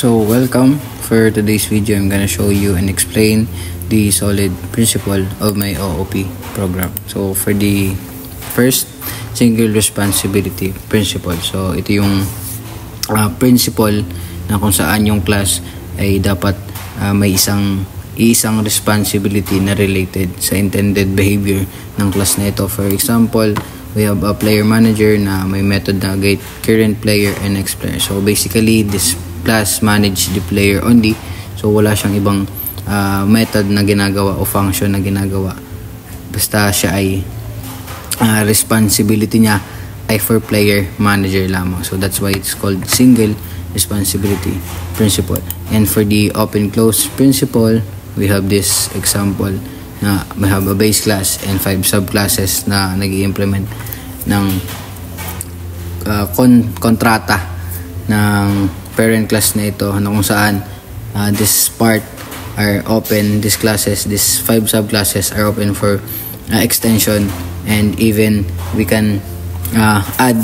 So welcome. For today's video, I'm gonna show you and explain the solid principle of my OOP program. So for the first, single responsibility principle. So ito yung principle na kung saan yung class ay dapat may isang responsibility na related sa intended behavior ng class na ito. For example, we have a player manager na may method na get current player and next player. So basically, this class manage the player only. So wala siyang ibang method na ginagawa o function na ginagawa. Basta siya ay responsibility niya ay for player manager lamang. So that's why it's called single responsibility principle. And for the open close principle, we have this example na we have a base class and 5 subclasses na nag-i-implement ng kontrata ng parent class na ito, na kung saan this part are open, these classes, these 5 subclasses are open for extension, and even we can add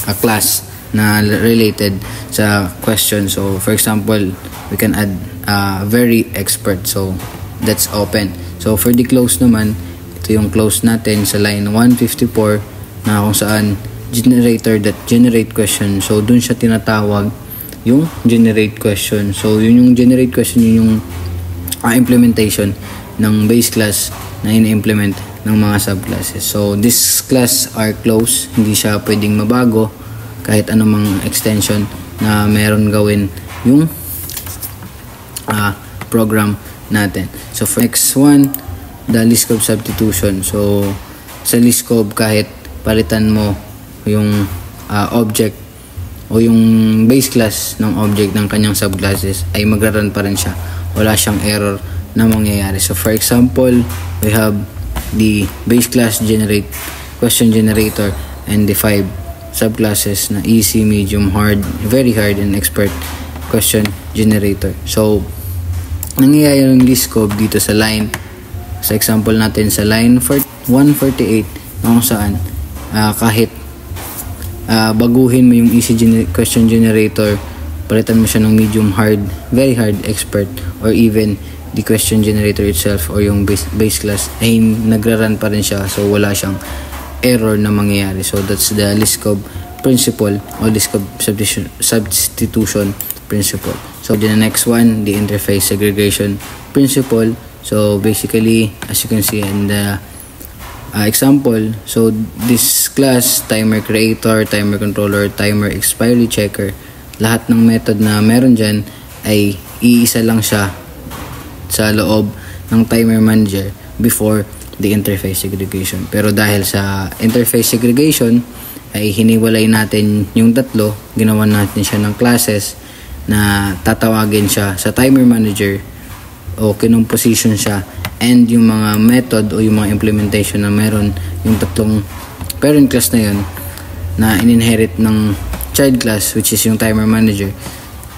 a class na related sa question. So for example, we can add very expert, so that's open. So for the close naman, ito yung close natin sa line 154 na kung saan generator that generate question. So dun siya tinatawag yung generate question. So yun yung generate question, yun yung implementation ng base class na ina-implement ng mga subclasses. So this class are close, hindi siya pwedeng mabago kahit anumang extension na meron gawin yung program natin. So for next one, the list scope substitution. So sa list scope, kahit palitan mo yung object o yung base class ng object ng kanyang subclasses, ay magra-run pa rin siya. Wala siyang error na mangyayari. So for example, we have the base class generate question generator and the 5 subclasses na easy, medium, hard, very hard, and expert question generator. So nangyayari yung list scope dito sa line, sa example natin sa line 148, kung saan kahit baguhin mo yung easy question generator, palitan mo siya ng medium, hard, very hard, expert, or even the question generator itself or yung base class, ay nagra-run pa rin siya. So wala siyang error na mangyayari. So that's the list scope principle or list scope substitution principle. So the next one, the interface segregation principle. So basically, as you can see in the example, so this class, timer creator, timer controller, timer expiry checker, lahat ng method na meron dyan ay iisa lang siya sa loob ng timer manager before the interface segregation. Pero dahil sa interface segregation ay hiniwalay natin yung tatlo, ginawa natin siya ng classes na tatawagin siya sa timer manager o kinumposition siya, and yung mga method o yung mga implementation na meron yung tatlong parent class na yun na in-inherit ng child class, which is yung timer manager,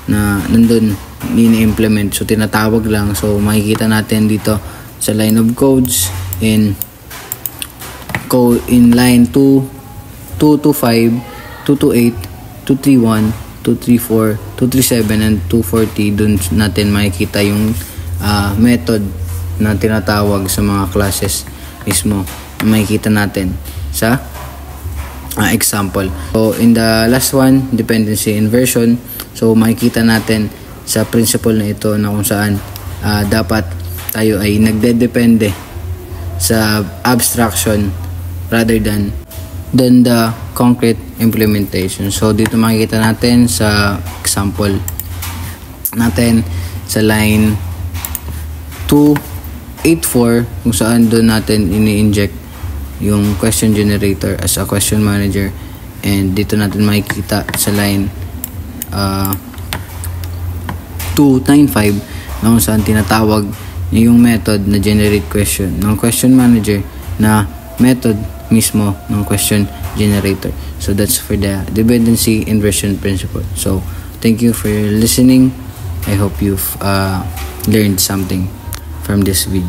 na nandun ini-implement. So tinatawag lang. So makikita natin dito sa line of codes in line 2, 225, 228, 231, 234, 237, and 240. Dun natin makikita yung method na tinatawag sa mga classes mismo, makikita natin sa example. So in the last one, dependency inversion. So makikita natin sa principle na ito na kung saan dapat tayo ay nagdedepende sa abstraction rather than the concrete implementation. So dito makikita natin sa example natin sa line 284, kung saan doon natin ini-inject yung question generator as a question manager, and dito natin makikita sa line 295 na kung saan tinatawag yung method na generate question ng question manager na method mismo ng question generator. So that's for the dependency inversion principle. So thank you for listening. I hope you've learned something from this video.